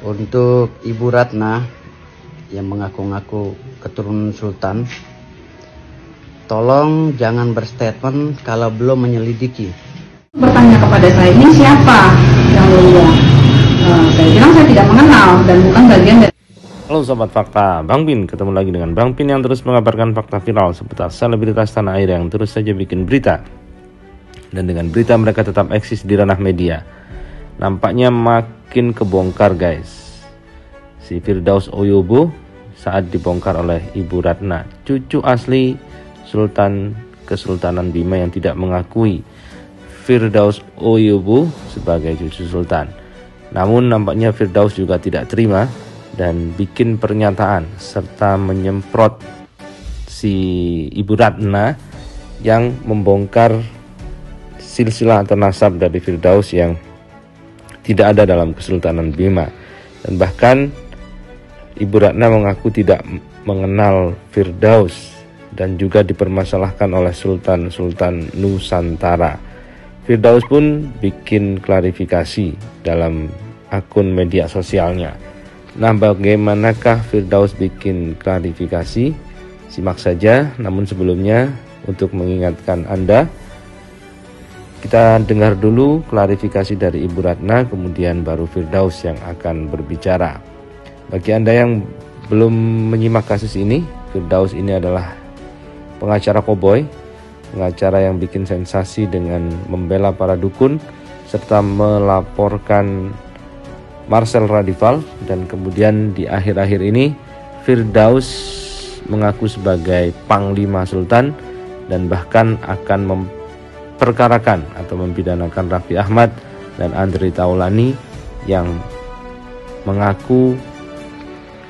Untuk Ibu Ratna yang mengaku-ngaku keturunan sultan, tolong jangan berstatement kalau belum menyelidiki. Bertanya kepada saya, ini siapa yang mulia? Saya bilang saya tidak mengenal dan bukan bagian dari. Halo Sobat Fakta, Bang Pin ketemu lagi dengan Bang Pin yang terus mengabarkan fakta viral seputar selebritas tanah air yang terus saja bikin berita. Dan dengan berita mereka tetap eksis di ranah media. Nampaknya makin kebongkar guys. Si Firdaus Oyobo saat dibongkar oleh Ibu Ratna, cucu asli Sultan Kesultanan Bima yang tidak mengakui Firdaus Oyobo sebagai cucu sultan. Namun nampaknya Firdaus juga tidak terima dan bikin pernyataan serta menyemprot si Ibu Ratna yang membongkar silsilah atau nasab dari Firdaus yang tidak ada dalam Kesultanan Bima. Dan bahkan Ibu Ratna mengaku tidak mengenal Firdaus dan juga dipermasalahkan oleh Sultan-Sultan Nusantara. Firdaus pun bikin klarifikasi dalam akun media sosialnya. Nah, bagaimanakah Firdaus bikin klarifikasi? Simak saja, namun sebelumnya untuk mengingatkan Anda, kita dengar dulu klarifikasi dari Ibu Ratna, kemudian baru Firdaus yang akan berbicara. Bagi Anda yang belum menyimak kasus ini, Firdaus ini adalah pengacara koboi, pengacara yang bikin sensasi dengan membela para dukun, serta melaporkan Marcel Radival. Dan kemudian di akhir-akhir ini Firdaus mengaku sebagai Panglima Sultan dan bahkan akan memperkarakan atau mempidanakan Raffi Ahmad dan Andre Taulani yang mengaku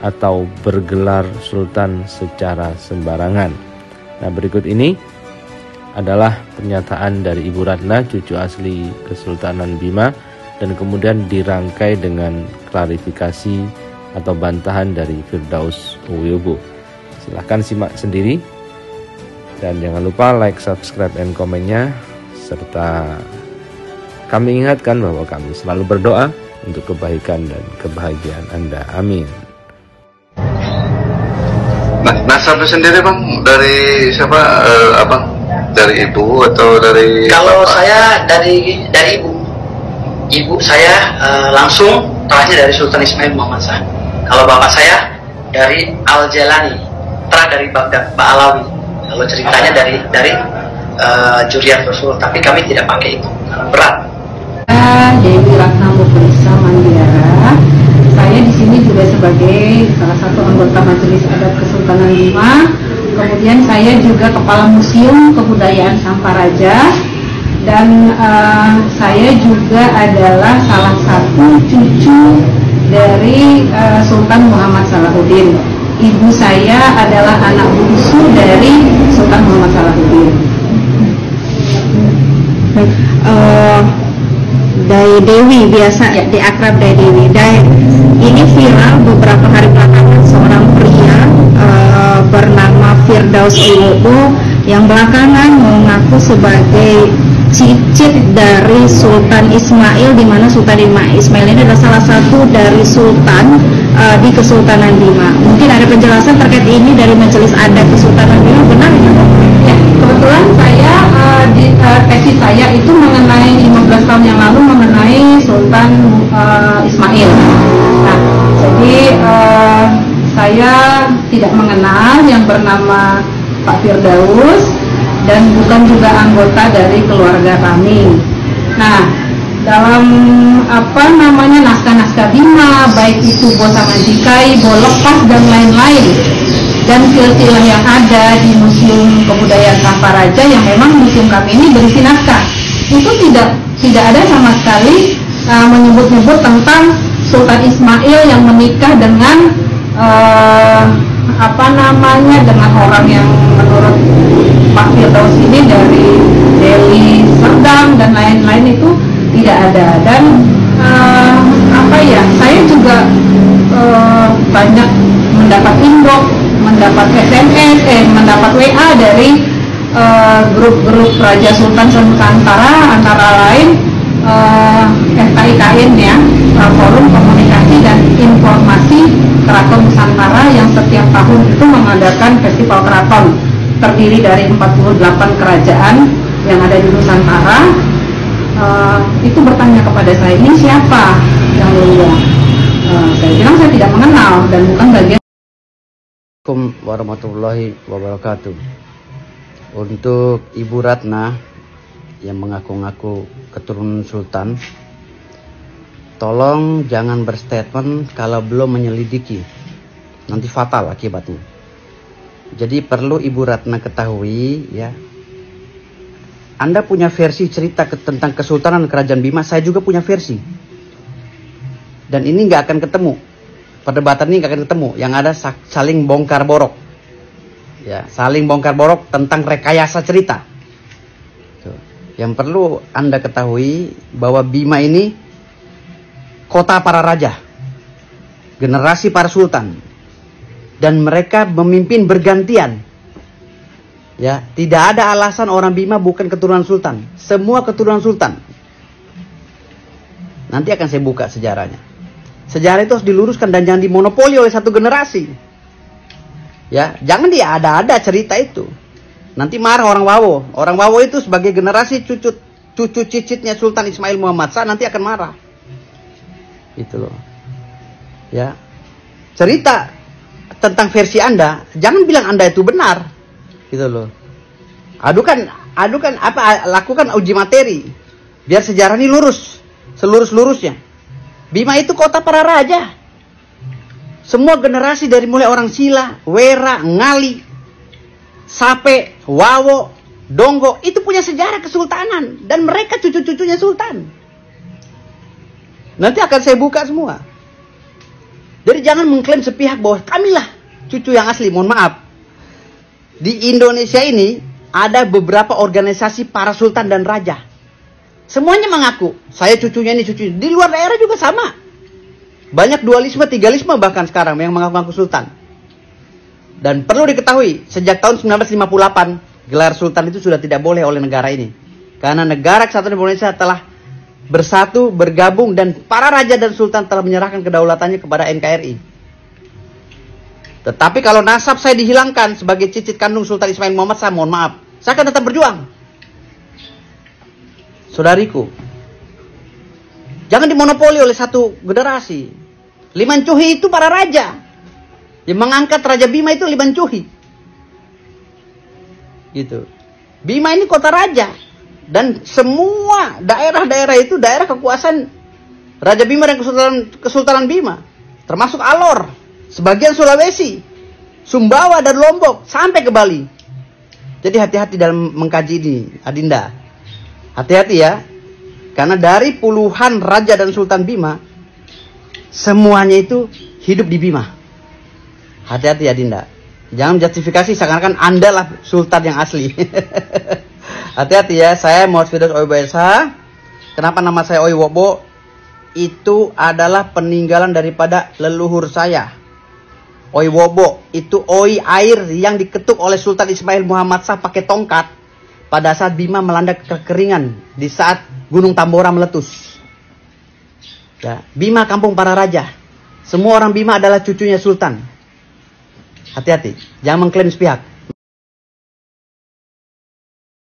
atau bergelar sultan secara sembarangan. Nah, berikut ini adalah pernyataan dari Ibu Ratna, cucu asli Kesultanan Bima, dan kemudian dirangkai dengan klarifikasi atau bantahan dari Firdaus Oyobo. Silahkan simak sendiri. Dan jangan lupa like, subscribe, dan komennya. Serta kami ingatkan bahwa kami selalu berdoa untuk kebaikan dan kebahagiaan Anda. Amin. Nah, nasabnya sendiri Bang, dari siapa? Abang? Dari ibu atau dari? Kalau bapak? saya dari ibu. Ibu saya langsung terahnya dari Sultan Ismail Muhammad Shah. Kalau bapak saya dari Al Jalani, terah dari Baghdad, Ba'alawi. Kalau ceritanya dari Juriyat Rasul, tapi kami tidak pakai itu karena berat. Dewi Ratna Mukulisa Mandiara. Saya di sini juga sebagai salah satu anggota Majelis Adat Kesultanan Bima. Kemudian saya juga Kepala Museum Kebudayaan Samparaja. Dan saya juga adalah salah satu cucu dari Sultan Muhammad Salahuddin. Ibu saya adalah anak bungsu dari Sultan Muhammad Salahuddin. Dai Dewi biasa ya, diakrab Dai Dewi. Ini viral beberapa hari belakangan, seorang pria bernama Firdaus Oyobo yang belakangan mengaku sebagai cicit dari Sultan Ismail, di mana Sultan Ismail ini adalah salah satu dari sultan di Kesultanan Bima. Mungkin ada penjelasan terkait ini dari Majelis Adat Kesultanan Bima, benar ya? Ya, kebetulan saya di tesis saya itu mengenai 15 tahun yang lalu mengenai Sultan Ismail. Nah, jadi saya tidak mengenal yang bernama Pak Firdaus dan bukan juga anggota dari keluarga kami. Nah, dalam naskah-naskah Bima, baik itu Bosa Majikai, Bolokas dan lain-lain, dan silsilah yang ada di Museum Kebudayaan Samparaja yang memang museum kami ini berisi naskah, itu tidak ada sama sekali menyebut-nyebut tentang Sultan Ismail yang menikah dengan dengan orang yang menurut Pak Firdaus ini dari Delhi, Serdang dan lain-lain, itu tidak ada. Dan saya juga banyak mendapat inbox, mendapat SMS, mendapat WA dari grup-grup Raja Sultan Nusantara, antara lain FKIKN ya, Forum Komunikasi dan Keraton Nusantara yang setiap tahun itu mengadakan festival keraton, terdiri dari 48 kerajaan yang ada di Nusantara. Itu bertanya kepada saya, ini siapa yang mulia? Saya bilang saya tidak mengenal dan bukan bagian. Assalamualaikum warahmatullahi wabarakatuh. Untuk Ibu Ratna yang mengaku-ngaku keturunan sultan, tolong jangan berstatement kalau belum menyelidiki, nanti fatal akibatnya. Jadi perlu Ibu Ratna ketahui ya, Anda punya versi cerita tentang kesultanan kerajaan Bima, saya juga punya versi. Dan ini nggak akan ketemu, perdebatan ini nggak akan ketemu. Yang ada saling bongkar borok, ya, saling bongkar borok tentang rekayasa cerita. Tuh. Yang perlu Anda ketahui bahwa Bima ini kota para raja, generasi para sultan, dan mereka memimpin bergantian. Ya, tidak ada alasan orang Bima bukan keturunan sultan. Semua keturunan sultan. Nanti akan saya buka sejarahnya. Sejarah itu harus diluruskan dan jangan dimonopoli oleh satu generasi. Ya, jangan ada cerita itu. Nanti marah orang Wawo. Orang Wawo itu sebagai generasi cucu cicitnya Sultan Ismail Muhammad Shah nanti akan marah. Itu loh. Ya. Cerita tentang versi Anda, jangan bilang Anda itu benar. Gitu loh. Lakukan uji materi biar sejarah ini lurus selurus-lurusnya. Bima itu kota para raja. Semua generasi dari mulai orang Sila, Wera, Ngali, Sape, Wawo, Donggo itu punya sejarah kesultanan dan mereka cucu-cucunya sultan. Nanti akan saya buka semua. Jadi jangan mengklaim sepihak bahwa kamilah cucu yang asli. Mohon maaf. Di Indonesia ini ada beberapa organisasi para sultan dan raja. Semuanya mengaku, saya cucunya ini cucunya. Di luar daerah juga sama. Banyak dualisme, tigalisme bahkan sekarang yang mengaku-ngaku sultan. Dan perlu diketahui, sejak tahun 1958, gelar sultan itu sudah tidak boleh oleh negara ini. Karena negara kesatuan Indonesia telah bersatu, bergabung, dan para raja dan sultan telah menyerahkan kedaulatannya kepada NKRI. Tetapi kalau nasab saya dihilangkan sebagai cicit kandung Sultan Ismail Muhammad Shah, mohon maaf, saya akan tetap berjuang. Saudariku, jangan dimonopoli oleh satu generasi. Liman Cuhi itu para raja. Yang mengangkat Raja Bima itu Liman Cuhi. Gitu. Bima ini kota raja. Dan semua daerah-daerah itu daerah kekuasaan Raja Bima dan Kesultanan Bima. Termasuk Alor, sebagian Sulawesi, Sumbawa dan Lombok, sampai ke Bali. Jadi hati-hati dalam mengkaji ini, Adinda. Hati-hati ya. Karena dari puluhan raja dan sultan Bima, semuanya itu hidup di Bima. Hati-hati ya Dinda. Jangan justifikasi seakan-akan Anda lah sultan yang asli. Hati-hati ya. Saya Muhammad Firdaus Owi Baesa. Kenapa nama saya Owi Wobo? Itu adalah peninggalan daripada leluhur saya. Owi Wobo itu Owi air yang diketuk oleh Sultan Ismail Muhammad Shah pakai tongkat pada saat Bima melanda kekeringan di saat Gunung Tambora meletus. Ya, Bima kampung para raja. Semua orang Bima adalah cucunya sultan. Hati-hati, jangan mengklaim sepihak.